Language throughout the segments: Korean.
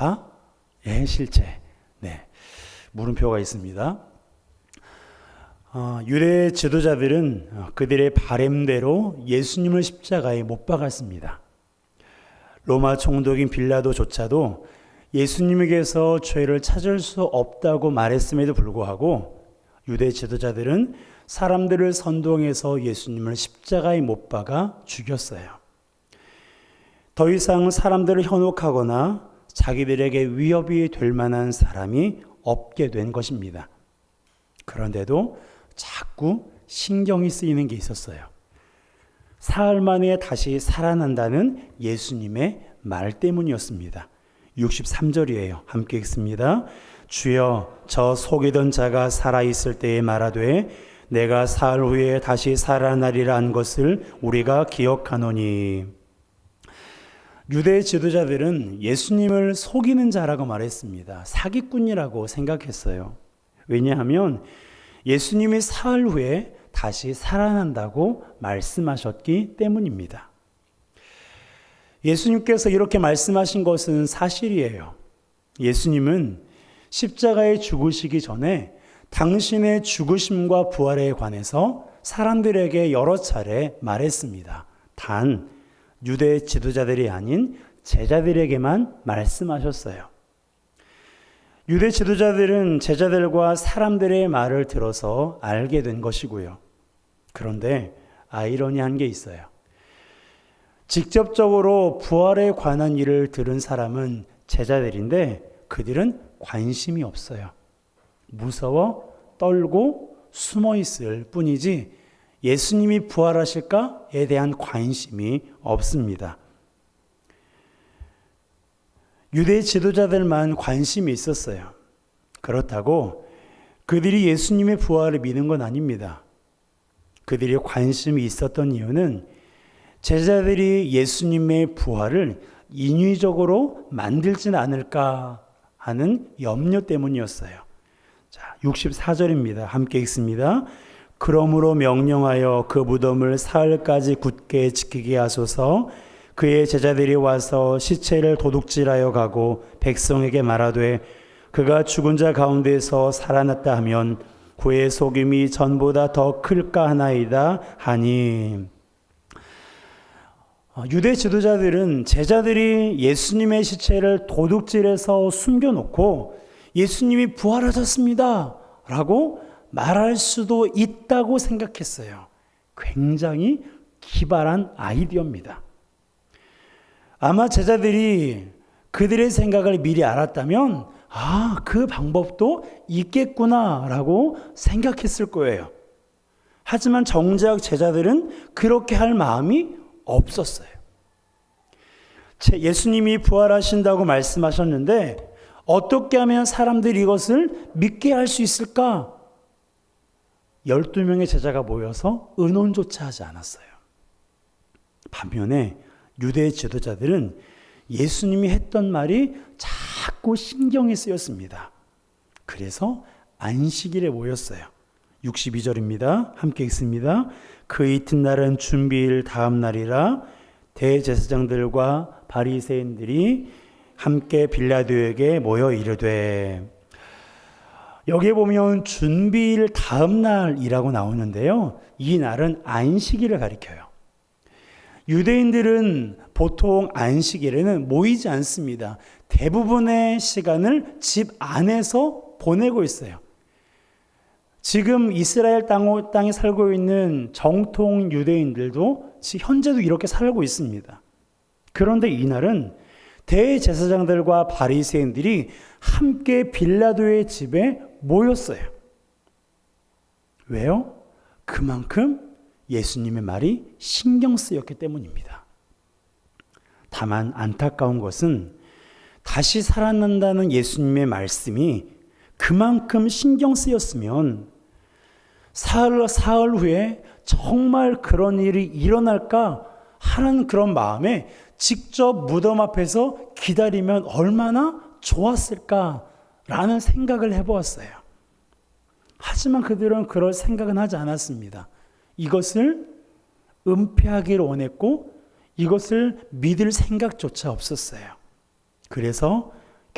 십자가의 실체. 물음표가 있습니다. 유대 지도자들은 그들의 바램대로 예수님을 십자가에 못 박았습니다. 로마 총독인 빌라도조차도 예수님에게서 죄를 찾을 수 없다고 말했음에도 불구하고 유대 지도자들은 사람들을 선동해서 예수님을 십자가에 못 박아 죽였어요. 더 이상 사람들을 현혹하거나 자기들에게 위협이 될 만한 사람이 없게 된 것입니다. 그런데도 자꾸 신경이 쓰이는 게 있었어요. 사흘 만에 다시 살아난다는 예수님의 말 때문이었습니다. 63절이에요. 함께 읽습니다. 주여, 저 속이던 자가 살아있을 때에 말하되 내가 사흘 후에 다시 살아나리라 한 것을 우리가 기억하노니. 유대 지도자들은 예수님을 속이는 자라고 말했습니다. 사기꾼이라고 생각했어요. 왜냐하면 예수님이 사흘 후에 다시 살아난다고 말씀하셨기 때문입니다. 예수님께서 이렇게 말씀하신 것은 사실이에요. 예수님은 십자가에 죽으시기 전에 당신의 죽으심과 부활에 관해서 사람들에게 여러 차례 말했습니다. 단 유대 지도자들이 아닌 제자들에게만 말씀하셨어요. 유대 지도자들은 제자들과 사람들의 말을 들어서 알게 된 것이고요. 그런데 아이러니한 게 있어요. 직접적으로 부활에 관한 일을 들은 사람은 제자들인데 그들은 관심이 없어요. 무서워 떨고 숨어 있을 뿐이지 예수님이 부활하실까에 대한 관심이 없습니다. 유대 지도자들만 관심이 있었어요. 그렇다고 그들이 예수님의 부활을 믿는 건 아닙니다. 그들이 관심이 있었던 이유는 제자들이 예수님의 부활을 인위적으로 만들지는 않을까 하는 염려 때문이었어요. 자, 64절입니다. 함께 읽습니다. 그러므로 명령하여 그 무덤을 사흘까지 굳게 지키게 하소서. 그의 제자들이 와서 시체를 도둑질하여 가고 백성에게 말하되 그가 죽은 자 가운데서 살아났다 하면 그의 속임이 전보다 더 클까 하나이다 하니. 유대 지도자들은 제자들이 예수님의 시체를 도둑질해서 숨겨놓고 예수님이 부활하셨습니다 라고 말할 수도 있다고 생각했어요. 굉장히 기발한 아이디어입니다. 아마 제자들이 그들의 생각을 미리 알았다면 그 방법도 있겠구나라고 생각했을 거예요. 하지만 정작 제자들은 그렇게 할 마음이 없었어요. 예수님이 부활하신다고 말씀하셨는데 어떻게 하면 사람들이 이것을 믿게 할 수 있을까? 12명의 제자가 모여서 의논조차 하지 않았어요. 반면에 유대 지도자들은 예수님이 했던 말이 자꾸 신경이 쓰였습니다. 그래서 안식일에 모였어요. 62절입니다. 함께 읽습니다. 그 이튿날은 준비일 다음 날이라 대제사장들과 바리새인들이 함께 빌라도에게 모여 이르되. 여기에 보면 준비일 다음 날이라고 나오는데요. 이 날은 안식일을 가리켜요. 유대인들은 보통 안식일에는 모이지 않습니다. 대부분의 시간을 집 안에서 보내고 있어요. 지금 이스라엘 땅에 살고 있는 정통 유대인들도 현재도 이렇게 살고 있습니다. 그런데 이날은 대제사장들과 바리새인들이 함께 빌라도의 집에 모였어요. 왜요? 그만큼 예수님의 말이 신경 쓰였기 때문입니다. 다만 안타까운 것은 다시 살아난다는 예수님의 말씀이 그만큼 신경 쓰였으면 사흘 후에 정말 그런 일이 일어날까 하는 그런 마음에 직접 무덤 앞에서 기다리면 얼마나 좋았을까라는 생각을 해보았어요. 하지만 그들은 그럴 생각은 하지 않았습니다. 이것을 은폐하기를 원했고 이것을 믿을 생각조차 없었어요. 그래서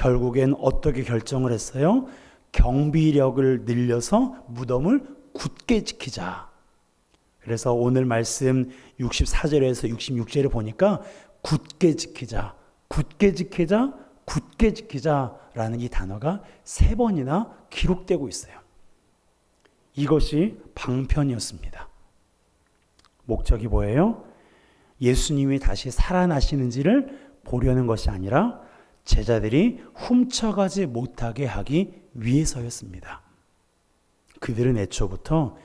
결국엔 어떻게 결정을 했어요? 경비력을 늘려서 무덤을 굳게 지키자. 그래서 오늘 말씀 64절에서 66절에 보니까 굳게 지키자, 굳게 지키자, 굳게 지키자라는 이 단어가 3번이나 기록되고 있어요. 이것이 방편이었습니다. 목적이 뭐예요? 예수님이 다시 살아나시는지를 보려는 것이 아니라 제자들이 훔쳐가지 못하게 하기 위해서였습니다. 그들은 애초부터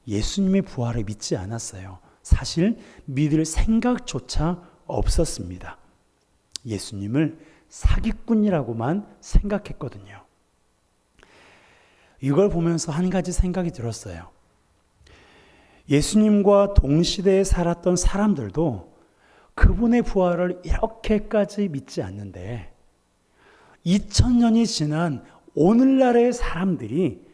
예수님의 부활을 믿지 않았어요. 사실 믿을 생각조차 없었습니다. 예수님을 사기꾼이라고만 생각했거든요. 이걸 보면서 한 가지 생각이 들었어요. 예수님과 동시대에 살았던 사람들도 그분의 부활을 이렇게까지 믿지 않는데 2000년이 지난 오늘날의 사람들이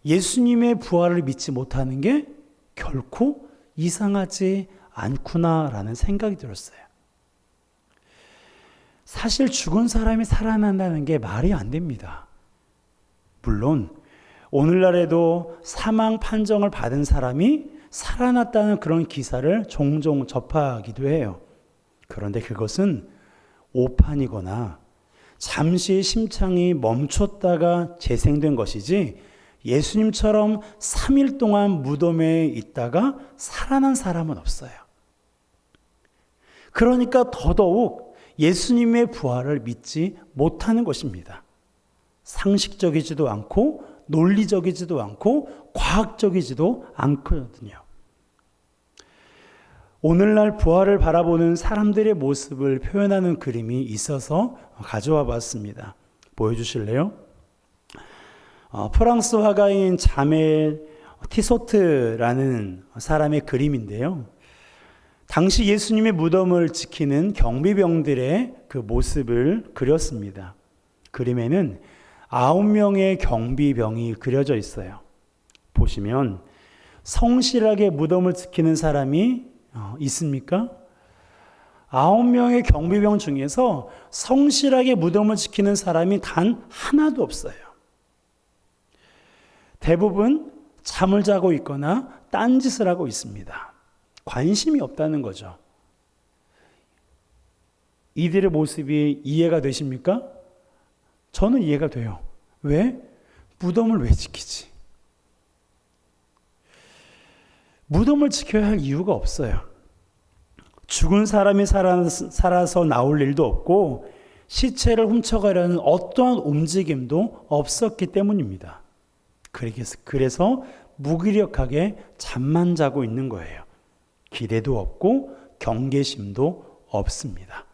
예수님의 부활을 믿지 못하는 게 결코 이상하지 않구나라는 생각이 들었어요. 사실 죽은 사람이 살아난다는 게 말이 안 됩니다. 물론 오늘날에도 사망 판정을 받은 사람이 살아났다는 그런 기사를 종종 접하기도 해요. 그런데 그것은 오판이거나 잠시 심장이 멈췄다가 재생된 것이지 예수님처럼 3일 동안 무덤에 있다가 살아난 사람은 없어요. 그러니까 더더욱 예수님의 부활을 믿지 못하는 것입니다. 상식적이지도 않고 논리적이지도 않고 과학적이지도 않거든요. 오늘날 부활을 바라보는 사람들의 모습을 표현하는 그림이 있어서 가져와 봤습니다. 보여주실래요? 프랑스 화가인 자멜 티소트라는 사람의 그림인데요. 당시 예수님의 무덤을 지키는 경비병들의 그 모습을 그렸습니다. 그림에는 9명의 경비병이 그려져 있어요. 보시면 성실하게 무덤을 지키는 사람이 있습니까? 9명의 경비병 중에서 성실하게 무덤을 지키는 사람이 단 하나도 없어요. 대부분 잠을 자고 있거나 딴짓을 하고 있습니다. 관심이 없다는 거죠. 이들의 모습이 이해가 되십니까? 저는 이해가 돼요. 왜? 무덤을 왜 지키지? 무덤을 지켜야 할 이유가 없어요. 죽은 사람이 살아서 나올 일도 없고 시체를 훔쳐가려는 어떠한 움직임도 없었기 때문입니다. 그래서 무기력하게 잠만 자고 있는 거예요. 기대도 없고 경계심도 없습니다.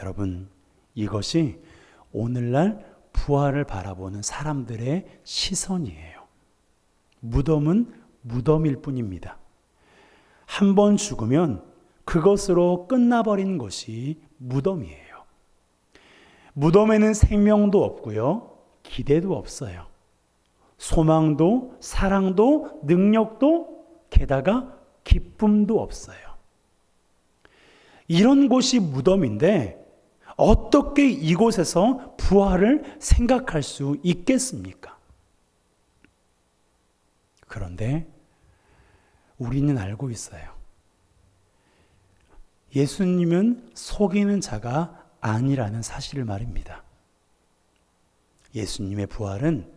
여러분, 이것이 오늘날 부활을 바라보는 사람들의 시선이에요. 무덤은 무덤일 뿐입니다. 한 번 죽으면 그것으로 끝나버리는 것이 무덤이에요. 무덤에는 생명도 없고요, 기대도 없어요. 소망도 사랑도 능력도 게다가 기쁨도 없어요. 이런 곳이 무덤인데 어떻게 이곳에서 부활을 생각할 수 있겠습니까? 그런데 우리는 알고 있어요. 예수님은 속이는 자가 아니라는 사실을 말입니다. 예수님의 부활은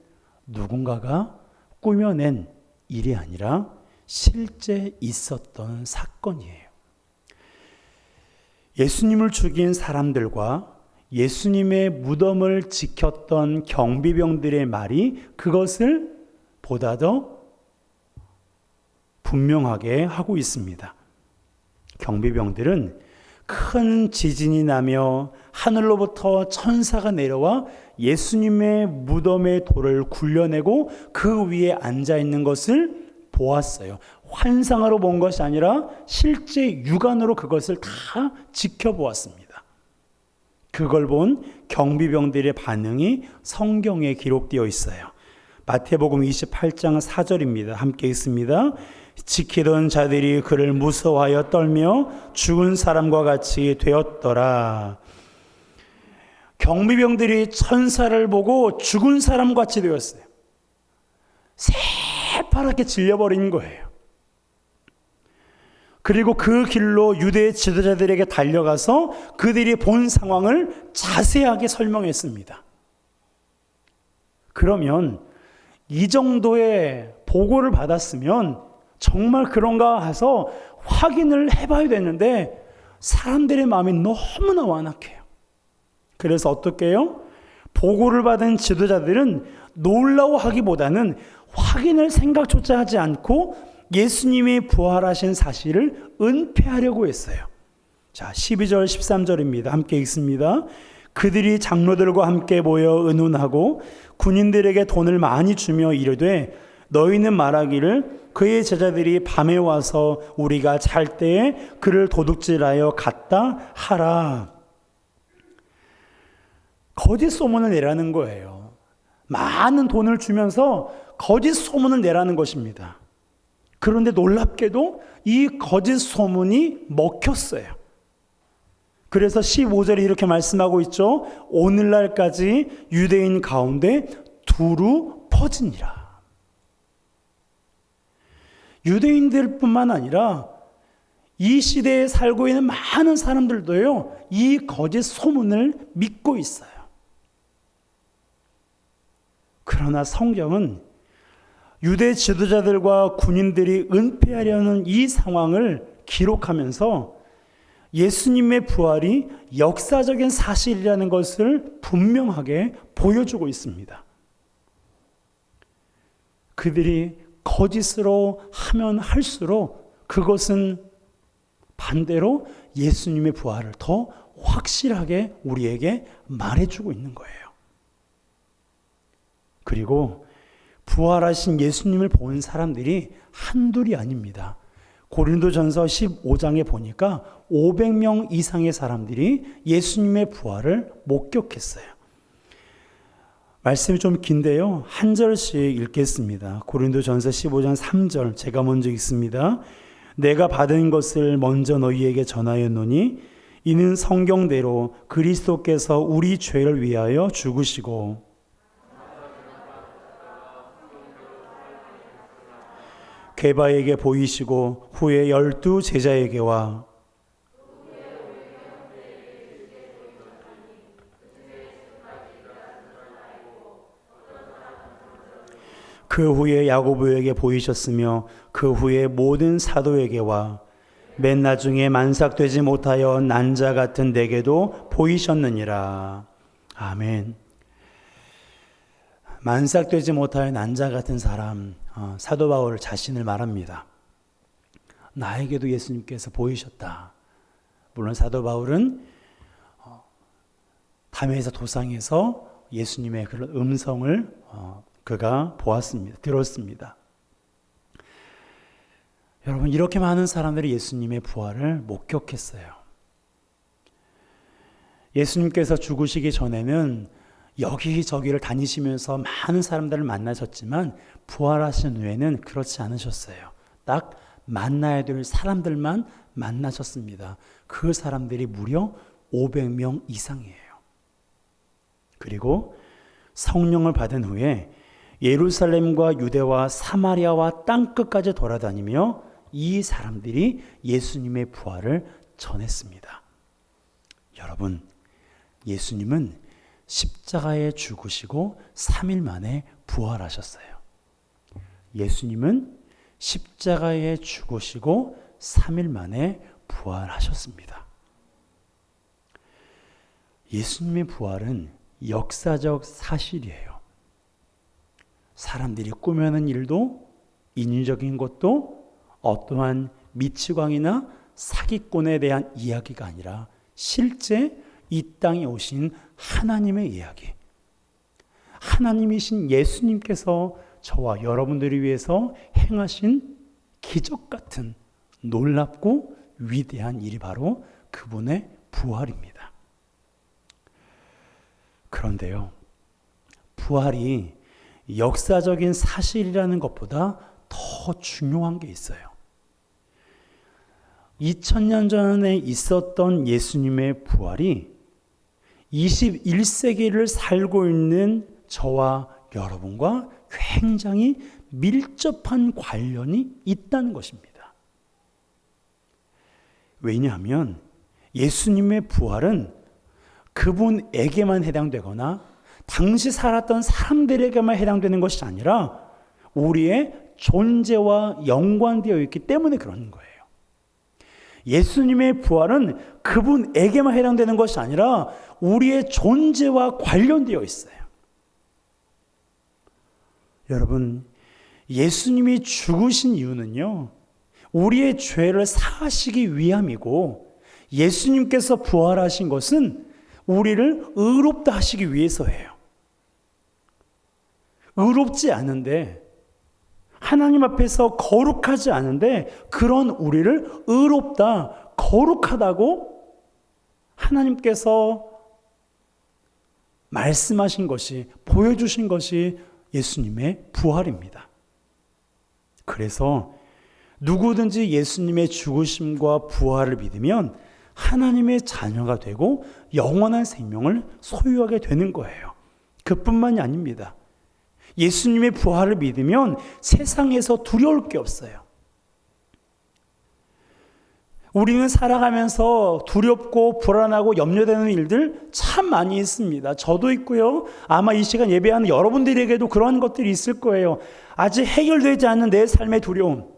누군가가 꾸며낸 일이 아니라 실제 있었던 사건이에요. 예수님을 죽인 사람들과 예수님의 무덤을 지켰던 경비병들의 말이 그것을 보다 더 분명하게 하고 있습니다. 경비병들은 큰 지진이 나며 하늘로부터 천사가 내려와 예수님의 무덤의 돌을 굴려내고 그 위에 앉아 있는 것을 보았어요. 환상으로 본 것이 아니라 실제 육안으로 그것을 다 지켜보았습니다. 그걸 본 경비병들의 반응이 성경에 기록되어 있어요. 마태복음 28장 4절입니다. 함께 읽습니다. 지키던 자들이 그를 무서워하여 떨며 죽은 사람과 같이 되었더라. 경비병들이 천사를 보고 죽은 사람같이 되었어요. 새파랗게 질려버린 거예요. 그리고 그 길로 유대 지도자들에게 달려가서 그들이 본 상황을 자세하게 설명했습니다. 그러면 이 정도의 보고를 받았으면 정말 그런가 해서 확인을 해봐야 되는데 사람들의 마음이 너무나 완악해요. 그래서 어떻게 해요? 보고를 받은 지도자들은 놀라워하기보다는 확인을 생각조차 하지 않고 예수님이 부활하신 사실을 은폐하려고 했어요. 자, 12절 13절입니다. 함께 읽습니다. 그들이 장로들과 함께 모여 의논하고 군인들에게 돈을 많이 주며 이르되 너희는 말하기를 그의 제자들이 밤에 와서 우리가 잘 때에 그를 도둑질하여 갔다 하라. 거짓 소문을 내라는 거예요. 많은 돈을 주면서 거짓 소문을 내라는 것입니다. 그런데 놀랍게도 이 거짓 소문이 먹혔어요. 그래서 15절에 이렇게 말씀하고 있죠. 오늘날까지 유대인 가운데 두루 퍼지니라. 유대인들뿐만 아니라 이 시대에 살고 있는 많은 사람들도요, 이 거짓 소문을 믿고 있어요. 그러나 성경은 유대 지도자들과 군인들이 은폐하려는 이 상황을 기록하면서 예수님의 부활이 역사적인 사실이라는 것을 분명하게 보여주고 있습니다. 그들이 거짓으로 하면 할수록 그것은 반대로 예수님의 부활을 더 확실하게 우리에게 말해주고 있는 거예요. 그리고 부활하신 예수님을 본 사람들이 한둘이 아닙니다. 고린도전서 15장에 보니까 500명 이상의 사람들이 예수님의 부활을 목격했어요. 말씀이 좀 긴데요. 한 절씩 읽겠습니다. 고린도전서 15장 3절 제가 먼저 읽습니다. 내가 받은 것을 먼저 너희에게 전하였노니 이는 성경대로 그리스도께서 우리 죄를 위하여 죽으시고 게바에게 보이시고 후에 12 제자에게와 그 후에 야고보에게 보이셨으며 그 후에 모든 사도에게와 맨 나중에 만삭되지 못하여 난 자 같은 내게도 보이셨느니라. 아멘. 만삭되지 못하여 난 자 같은 사람, 사도 바울 자신을 말합니다. 나에게도 예수님께서 보이셨다. 물론 사도 바울은 담에서 도상에서 예수님의 그런 음성을 그가 보았습니다. 들었습니다. 여러분, 이렇게 많은 사람들이 예수님의 부활을 목격했어요. 예수님께서 죽으시기 전에는 여기저기를 다니시면서 많은 사람들을 만나셨지만 부활하신 후에는 그렇지 않으셨어요. 딱 만나야 될 사람들만 만나셨습니다. 그 사람들이 무려 500명 이상이에요. 그리고 성령을 받은 후에 예루살렘과 유대와 사마리아와 땅끝까지 돌아다니며 이 사람들이 예수님의 부활을 전했습니다. 여러분, 예수님은 십자가에 죽으시고 3일 만에 부활하셨어요. 예수님은 십자가에 죽으시고 3일 만에 부활하셨습니다. 예수님의 부활은 역사적 사실이에요. 사람들이 꾸며낸 일도 인위적인 것도 어떠한 미치광이나 사기꾼에 대한 이야기가 아니라 실제 이 땅에 오신 하나님의 이야기. 하나님이신 예수님께서 저와 여러분들을 위해서 행하신 기적 같은 놀랍고 위대한 일이 바로 그분의 부활입니다. 그런데요, 부활이 역사적인 사실이라는 것보다 더 중요한 게 있어요. 2000년 전에 있었던 예수님의 부활이 21세기를 살고 있는 저와 여러분과 굉장히 밀접한 관련이 있다는 것입니다. 왜냐하면 예수님의 부활은 그분에게만 해당되거나 당시 살았던 사람들에게만 해당되는 것이 아니라 우리의 존재와 연관되어 있기 때문에 그런 거예요. 예수님의 부활은 그분에게만 해당되는 것이 아니라 우리의 존재와 관련되어 있어요. 여러분, 예수님이 죽으신 이유는요, 우리의 죄를 사하시기 위함이고, 예수님께서 부활하신 것은 우리를 의롭다 하시기 위해서예요. 의롭지 않은데, 하나님 앞에서 거룩하지 않은데, 그런 우리를 의롭다, 거룩하다고 하나님께서 말씀하신 것이, 보여주신 것이 예수님의 부활입니다. 그래서 누구든지 예수님의 죽으심과 부활을 믿으면 하나님의 자녀가 되고 영원한 생명을 소유하게 되는 거예요. 그뿐만이 아닙니다. 예수님의 부활을 믿으면 세상에서 두려울 게 없어요. 우리는 살아가면서 두렵고 불안하고 염려되는 일들 참 많이 있습니다. 저도 있고요. 아마 이 시간 예배하는 여러분들에게도 그런 것들이 있을 거예요. 아직 해결되지 않는 내 삶의 두려움,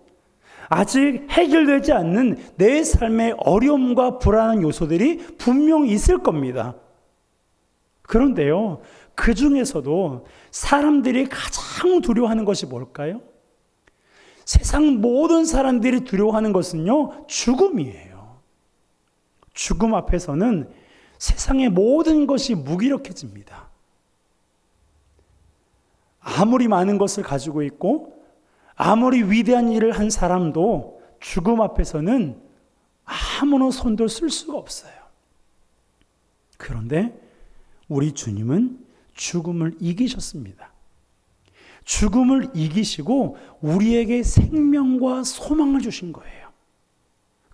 아직 해결되지 않는 내 삶의 어려움과 불안한 요소들이 분명히 있을 겁니다. 그런데요, 그 중에서도 사람들이 가장 두려워하는 것이 뭘까요? 세상 모든 사람들이 두려워하는 것은요, 죽음이에요. 죽음 앞에서는 세상의 모든 것이 무기력해집니다. 아무리 많은 것을 가지고 있고 아무리 위대한 일을 한 사람도 죽음 앞에서는 아무런 손도 쓸 수가 없어요. 그런데 우리 주님은 죽음을 이기셨습니다. 죽음을 이기시고 우리에게 생명과 소망을 주신 거예요.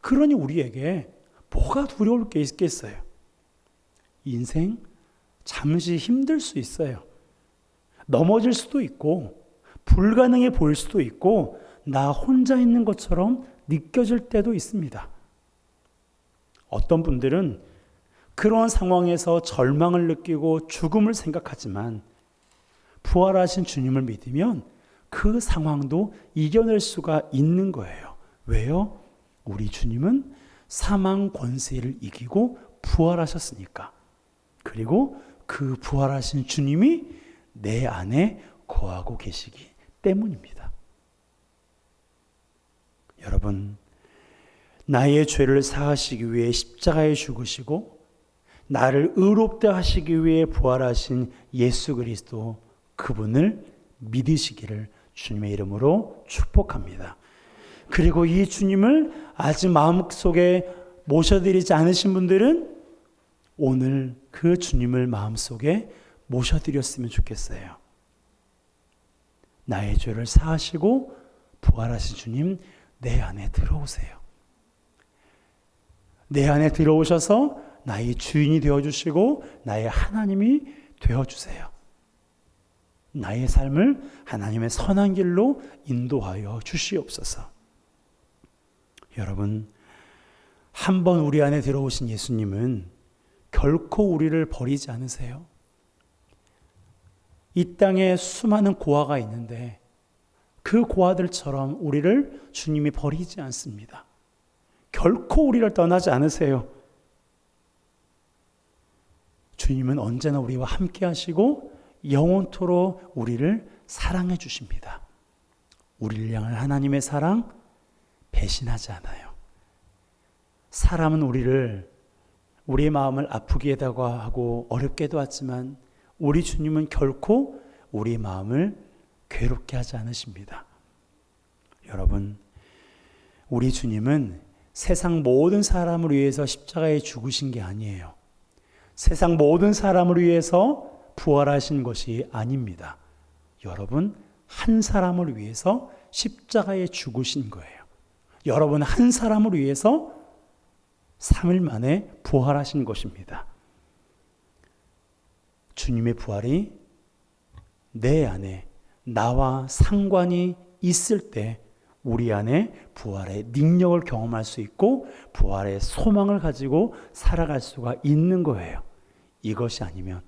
그러니 우리에게 뭐가 두려울 게 있겠어요? 인생 잠시 힘들 수 있어요. 넘어질 수도 있고 불가능해 보일 수도 있고 나 혼자 있는 것처럼 느껴질 때도 있습니다. 어떤 분들은 그런 상황에서 절망을 느끼고 죽음을 생각하지만 부활하신 주님을 믿으면 그 상황도 이겨낼 수가 있는 거예요. 왜요? 우리 주님은 사망 권세를 이기고 부활하셨으니까. 그리고 그 부활하신 주님이 내 안에 거하고 계시기 때문입니다. 여러분, 나의 죄를 사하시기 위해 십자가에 죽으시고 나를 의롭다 하시기 위해 부활하신 예수 그리스도, 그분을 믿으시기를 주님의 이름으로 축복합니다. 그리고 이 주님을 아직 마음속에 모셔드리지 않으신 분들은 오늘 그 주님을 마음속에 모셔드렸으면 좋겠어요. 나의 죄를 사하시고 부활하신 주님, 내 안에 들어오세요. 내 안에 들어오셔서 나의 주인이 되어주시고 나의 하나님이 되어주세요. 나의 삶을 하나님의 선한 길로 인도하여 주시옵소서. 여러분, 한번 우리 안에 들어오신 예수님은 결코 우리를 버리지 않으세요. 이 땅에 수많은 고아가 있는데 그 고아들처럼 우리를 주님이 버리지 않습니다. 결코 우리를 떠나지 않으세요. 주님은 언제나 우리와 함께 하시고 영원토록 우리를 사랑해 주십니다. 우리를 향한 하나님의 사랑 배신하지 않아요. 사람은 우리의 마음을 아프게도 하고 어렵게도 하지만 우리 주님은 결코 우리의 마음을 괴롭게 하지 않으십니다. 여러분, 우리 주님은 세상 모든 사람을 위해서 십자가에 죽으신 게 아니에요. 세상 모든 사람을 위해서 부활하신 것이 아닙니다. 여러분, 한 사람을 위해서 십자가에 죽으신 거예요. 여러분 한 사람을 위해서 3일 만에 부활하신 것입니다. 주님의 부활이 내 안에 나와 상관이 있을 때 우리 안에 부활의 능력을 경험할 수 있고 부활의 소망을 가지고 살아갈 수가 있는 거예요. 이것이 아니면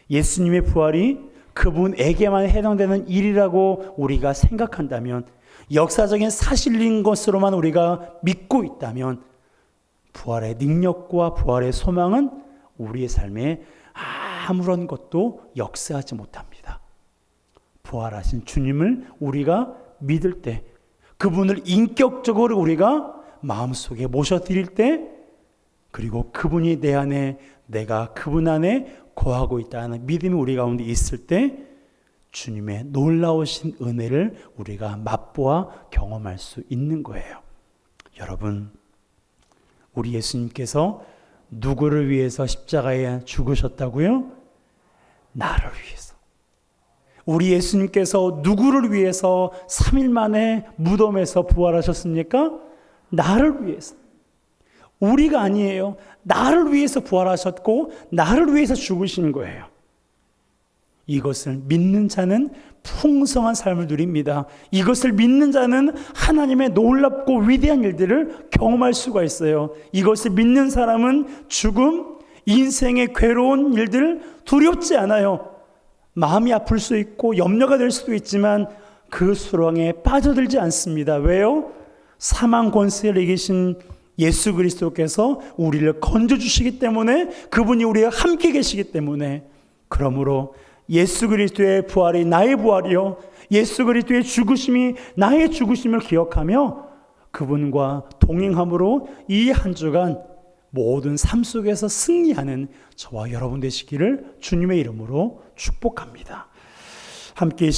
예수님의 부활이 그분에게만 해당되는 일이라고 우리가 생각한다면, 역사적인 사실인 것으로만 우리가 믿고 있다면 부활의 능력과 부활의 소망은 우리의 삶에 아무런 것도 역사하지 못합니다. 부활하신 주님을 우리가 믿을 때, 그분을 인격적으로 우리가 마음속에 모셔드릴 때, 그리고 그분이 내 안에, 내가 그분 안에 거하고 있다는 믿음이 우리 가운데 있을 때 주님의 놀라우신 은혜를 우리가 맛보아 경험할 수 있는 거예요. 여러분, 우리 예수님께서 누구를 위해서 십자가에 죽으셨다고요? 나를 위해서. 우리 예수님께서 누구를 위해서 3일 만에 무덤에서 부활하셨습니까? 나를 위해서. 우리가 아니에요. 나를 위해서 부활하셨고 나를 위해서 죽으신 거예요. 이것을 믿는 자는 풍성한 삶을 누립니다. 이것을 믿는 자는 하나님의 놀랍고 위대한 일들을 경험할 수가 있어요. 이것을 믿는 사람은 죽음, 인생의 괴로운 일들 두렵지 않아요. 마음이 아플 수 있고 염려가 될 수도 있지만 그 수렁에 빠져들지 않습니다. 왜요? 사망 권세를 이기신 예수 그리스도께서 우리를 건져주시기 때문에, 그분이 우리와 함께 계시기 때문에. 그러므로 예수 그리스도의 부활이 나의 부활이요, 예수 그리스도의 죽으심이 나의 죽으심을 기억하며 그분과 동행함으로 이 한 주간 모든 삶 속에서 승리하는 저와 여러분 되시기를 주님의 이름으로 축복합니다. 함께